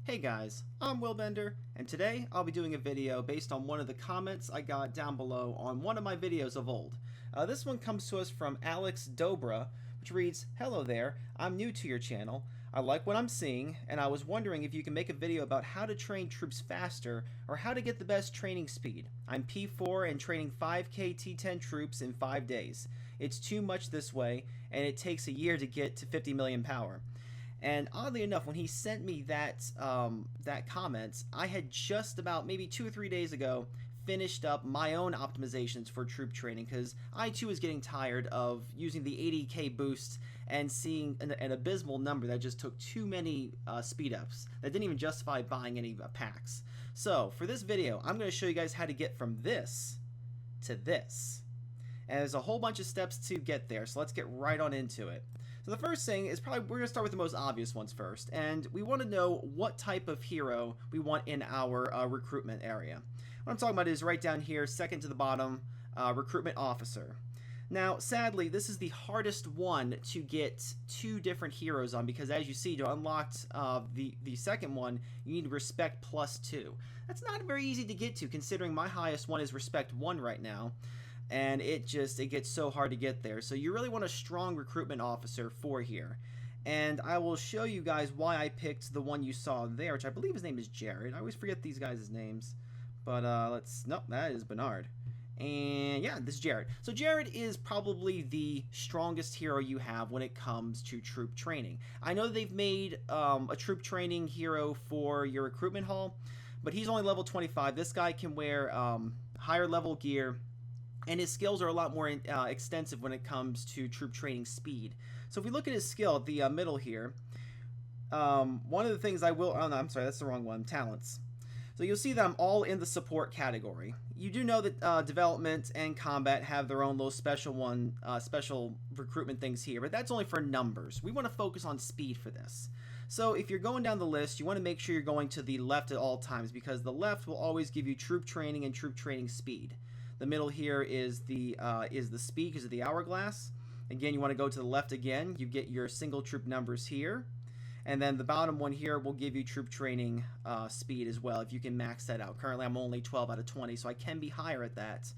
Hey guys, I'm Willbender, and today I'll be doing a video based on one of the comments I got down below on one of my videos of old. This one comes to us from Alex Dobra, which reads, "Hello there, I'm new to your channel. I like what I'm seeing, and I was wondering if you can make a video about how to train troops faster or how to get the best training speed. I'm P4 and training 5K T10 troops in 5 days. It's too much this way, and it takes a year to get to 50 million power." And oddly enough, when he sent me that comment, I had just about maybe 2 or 3 days ago finished up my own optimizations for troop training, because I too was getting tired of using the 80k boost and seeing an abysmal number that just took too many speed ups that didn't even justify buying any packs. So for this video, I'm going to show you guys how to get from this to this. And there's a whole bunch of steps to get there, so let's get right on into it. So the first thing is we're going to start with the most obvious ones first, and we want to know what type of hero we want in our recruitment area. What I'm talking about is right down here, second to the bottom, recruitment officer. Now, sadly, this is the hardest one to get 2 different heroes on, because as you see, to unlock the second one, you need respect +2. That's not very easy to get to, considering my highest one is respect 1 right now. And it gets so hard to get there. So you really want a strong recruitment officer for here. And I will show you guys why I picked the one you saw there, which I believe his name is Jared. I always forget these guys' names. But nope, that is Bernard. And yeah, this is Jared. So Jared is probably the strongest hero you have when it comes to troop training. I know they've made a troop training hero for your recruitment hall, but he's only level 25. This guy can wear higher level gear, and his skills are a lot more extensive when it comes to troop training speed. So if we look at his skill at the middle here, one of the things I will... Oh, no, I'm sorry, that's the wrong one. Talents. So you'll see that I'm all in the support category. You do know that development and combat have their own little special recruitment things here, but that's only for numbers. We want to focus on speed for this. So if you're going down the list, you want to make sure you're going to the left at all times, because the left will always give you troop training and troop training speed. The middle here is the speed because of the hourglass. Again, you want to go to the left again. You get your single troop numbers here. And then the bottom one here will give you troop training speed as well, if you can max that out. Currently, I'm only 12 out of 20, so I can be higher at that.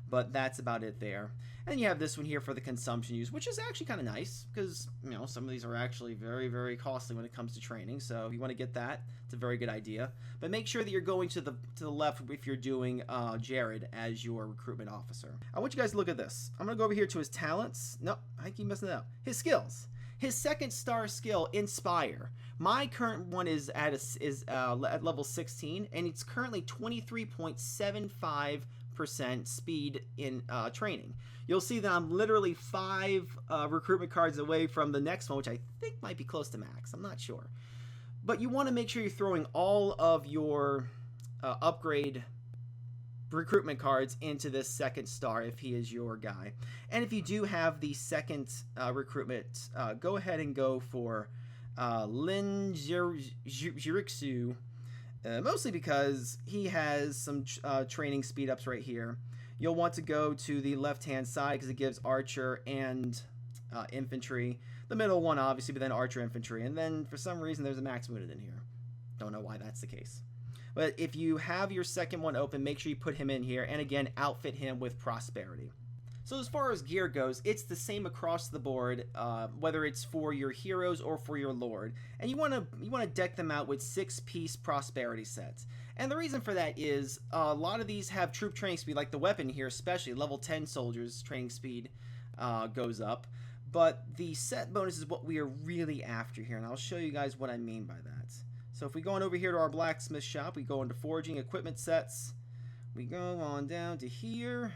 But that's about it there. And you have this one here for the consumption use, which is actually kind of nice, because some of these are actually very, very costly when it comes to training. So if you want to get that, it's a very good idea. But make sure that you're going to the left if you're doing Jared as your recruitment officer. I want you guys to look at this. I'm going to go over here to his talents. Nope, I keep messing it up. His skills. His second star skill, Inspire. My current one is at level 16, and it's currently 23.75% speed in training. You'll see that I'm literally 5 recruitment cards away from the next one, which I think might be close to max. I'm not sure. But you want to make sure you're throwing all of your upgrade recruitment cards into this second star if he is your guy. And if you do have the second recruitment, go ahead and go for Lin Jirixu, mostly because he has some training speed ups right here. You'll want to go to the left hand side because it gives archer and infantry. The middle one obviously, but then archer, infantry, and then for some reason there's a max wounded in here. Don't know why that's the case. But if you have your second one open, make sure you put him in here, and again, outfit him with prosperity. So as far as gear goes, it's the same across the board, whether it's for your heroes or for your lord. And you want to deck them out with 6-piece prosperity sets. And the reason for that is a lot of these have troop training speed, like the weapon here, especially level 10 soldiers training speed goes up. But the set bonus is what we are really after here, and I'll show you guys what I mean by that. So if we go on over here to our blacksmith shop, we go into forging equipment sets, we go on down to here,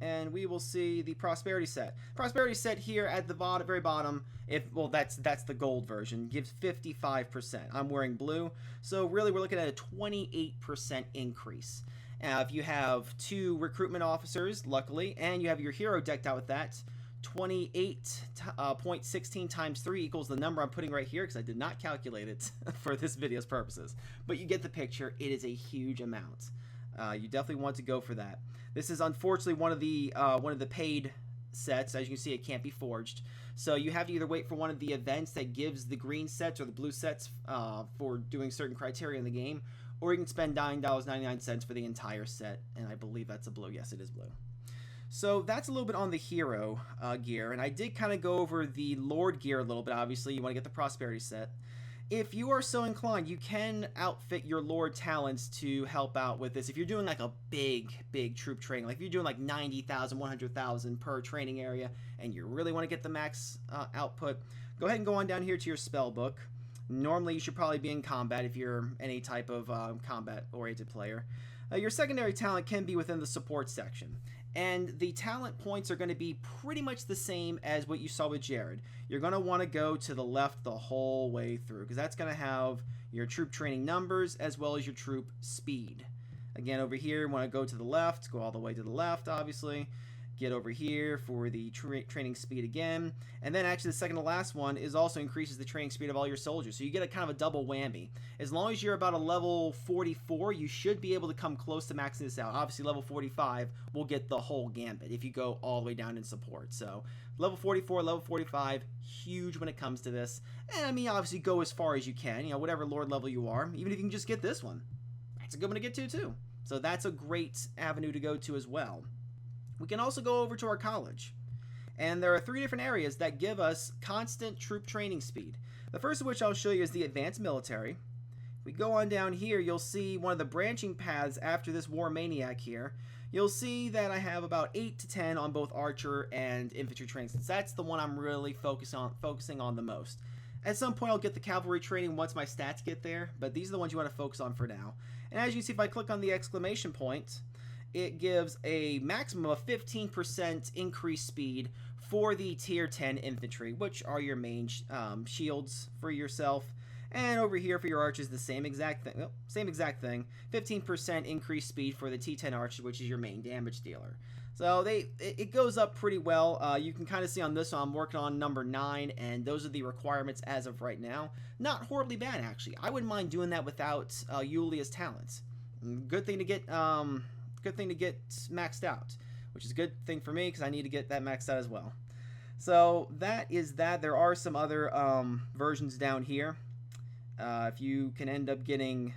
and we will see the prosperity set. Prosperity set here at the very bottom, that's the gold version, gives 55%. I'm wearing blue, so really we're looking at a 28% increase. If you have 2 recruitment officers, luckily, and you have your hero decked out with that, 28.16 times 3 equals the number I'm putting right here, because I did not calculate it for this video's purposes. But you get the picture. It is a huge amount. You definitely want to go for that. This is unfortunately one of the paid sets. As you can see, it can't be forged. So you have to either wait for one of the events that gives the green sets or the blue sets for doing certain criteria in the game, or you can spend $9.99 for the entire set, and I believe that's a blue. Yes, it is blue. So that's a little bit on the hero gear, and I did kind of go over the Lord gear a little bit. Obviously, you want to get the Prosperity set. If you are so inclined, you can outfit your Lord talents to help out with this. If you're doing like a big troop training, like if you're doing like 90,000, 100,000 per training area, and you really want to get the max output, go ahead and go on down here to your spell book. Normally, you should probably be in combat if you're any type of combat-oriented player. Your secondary talent can be within the support section. And the talent points are going to be pretty much the same as what you saw with Jared. You're going to want to go to the left the whole way through, because that's going to have your troop training numbers as well as your troop speed. Again, over here, you want to go to the left, go all the way to the left, obviously. Get over here for the training speed again. And then actually the second to last one is also increases the training speed of all your soldiers. So you get a kind of a double whammy. As long as you're about a level 44, you should be able to come close to maxing this out. Obviously level 45 will get the whole gambit if you go all the way down in support. So level 44, level 45, huge when it comes to this. And I mean, obviously go as far as you can, you know, whatever Lord level you are. Even if you can just get this one, that's a good one to get to too. So that's a great avenue to go to as well. We can also go over to our college, and there are 3 different areas that give us constant troop training speed. The first of which I'll show you is the advanced military. If we go on down here, you'll see one of the branching paths after this War Maniac here. You'll see that I have about 8 to 10 on both archer and infantry training, since that's the one I'm really focusing on the most. At some point I'll get the cavalry training once my stats get there, but these are the ones you want to focus on for now. And as you can see, if I click on the exclamation point, it gives a maximum of 15% increased speed for the tier 10 infantry, which are your main shields for yourself. And over here for your archers, the same exact thing. Well, same exact thing. 15% increased speed for the T10 archer, which is your main damage dealer. So it goes up pretty well. You can kind of see on this one, I'm working on number 9, and those are the requirements as of right now. Not horribly bad, actually. I wouldn't mind doing that without Yulia's talents. Good thing to get maxed out, which is a good thing for me because I need to get that maxed out as well. So that is that. There are some other versions down here. If you can end up getting,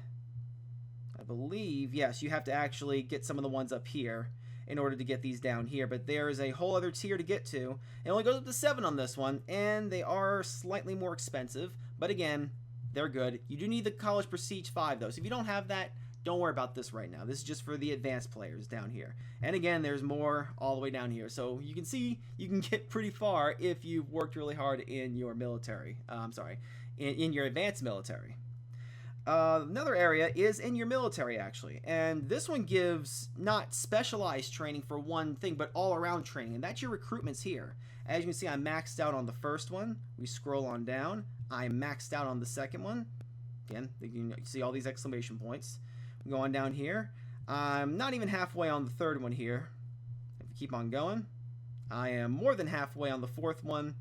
I believe, yes, you have to actually get some of the ones up here in order to get these down here, but there is a whole other tier to get to. It only goes up to 7 on this one, and they are slightly more expensive, but again, they're good. You do need the College Prestige 5 though, so if you don't have that, don't worry about this right now. This is just for the advanced players down here. And again, there's more all the way down here. So you can see you can get pretty far if you've worked really hard in your military. In your advanced military. Another area is in your military, actually. And this one gives not specialized training for one thing, but all-around training. And that's your recruitments here. As you can see, I'm maxed out on the first one. We scroll on down. I'm maxed out on the second one. Again, you see all these exclamation points. Go on down here. I'm not even halfway on the third one here. If you keep on going, I am more than halfway on the fourth one,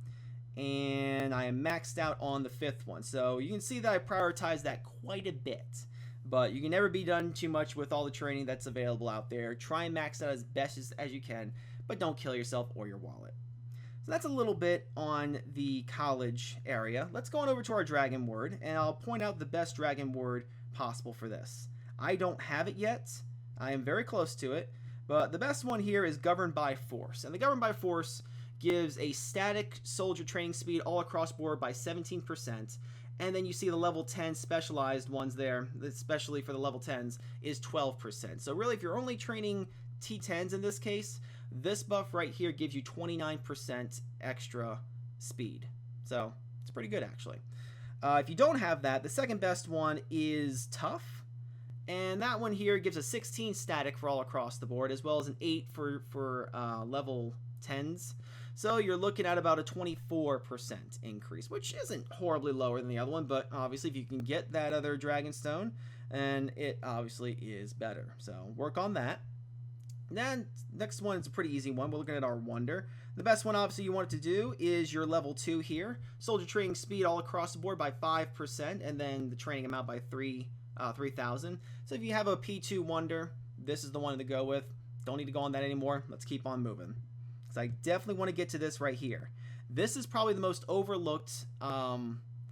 and I am maxed out on the 5th one. So you can see that I prioritize that quite a bit, but you can never be done too much with all the training that's available out there. Try and max out as best as you can, but don't kill yourself or your wallet. So that's a little bit on the college area. Let's go on over to our dragon word, and I'll point out the best dragon word possible for this. I don't have it yet. I am very close to it, but the best one here is governed by force. And the governed by force gives a static soldier training speed all across board by 17%. And then you see the level 10 specialized ones there, especially for the level 10s, is 12%. So really, if you're only training T10s in this case, this buff right here gives you 29% extra speed. So it's pretty good, actually. If you don't have that, the second best one is tough. And that one here gives a 16 static for all across the board, as well as an 8 for level 10s. So you're looking at about a 24% increase, which isn't horribly lower than the other one, but obviously if you can get that other Dragonstone, then it obviously is better. So work on that. Then next one is a pretty easy one. We're looking at our Wonder. The best one obviously you want it to do is your level 2 here. Soldier training speed all across the board by 5%, and then the training amount by 3,000. So if you have a P2 Wonder, this is the one to go with. Don't need to go on that anymore. Let's keep on moving. because I definitely want to get to this right here. This is probably the most overlooked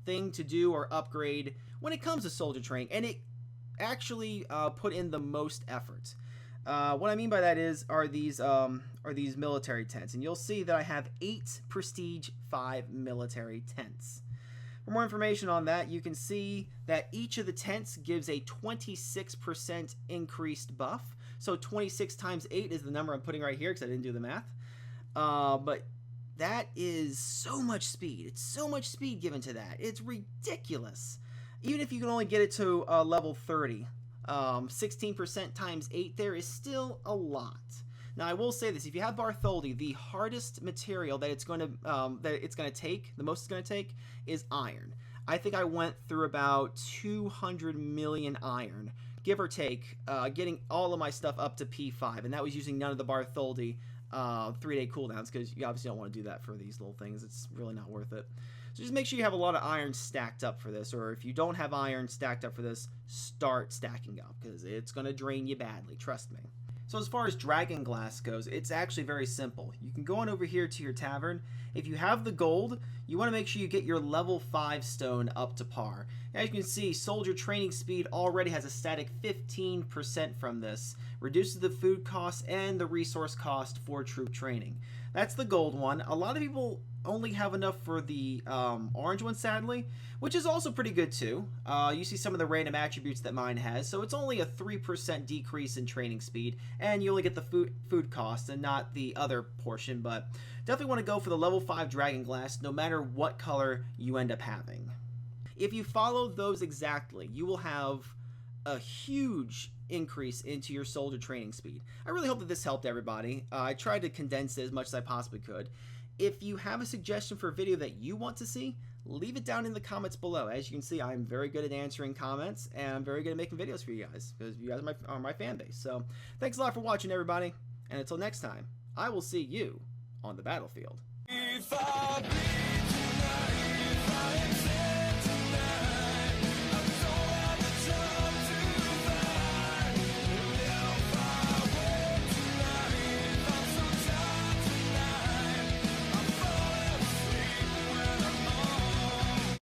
thing to do or upgrade when it comes to soldier training, and it actually put in the most effort. What I mean by that are these military tents, and you'll see that I have 8 Prestige 5 military tents. For more information on that, you can see that each of the tents gives a 26% increased buff. So 26 times 8 is the number I'm putting right here because I didn't do the math. But that is so much speed. It's so much speed given to that. It's ridiculous. Even if you can only get it to level 30, 16% times 8 there is still a lot. Now I will say this: if you have Bartholdi, the hardest material that it's going to take, the most it's going to take, is iron. I think I went through about 200 million iron, give or take, getting all of my stuff up to P5, and that was using none of the Bartholdi 3-day cooldowns, because you obviously don't want to do that for these little things. It's really not worth it. So just make sure you have a lot of iron stacked up for this, or if you don't have iron stacked up for this, start stacking up, because it's going to drain you badly, trust me. So as far as Dragon Glass goes, it's actually very simple. You can go on over here to your tavern. If you have the gold, you want to make sure you get your level 5 stone up to par. As you can see, soldier training speed already has a static 15% from this. Reduces the food cost and the resource cost for troop training. That's the gold one. A lot of people only have enough for the orange one, sadly, which is also pretty good too. You see some of the random attributes that mine has, so it's only a 3% decrease in training speed, and you only get the food cost and not the other portion, but definitely want to go for the level 5 Dragon Glass no matter what color you end up having. If you follow those exactly, you will have a huge increase into your soldier training speed. I really hope that this helped everybody. I tried to condense it as much as I possibly could. If you have a suggestion for a video that you want to see, leave it down in the comments below. As you can see, I'm very good at answering comments, and I'm very good at making videos for you guys, because you guys are my fan base. So thanks a lot for watching, everybody, and until next time, I will see you on the battlefield. If I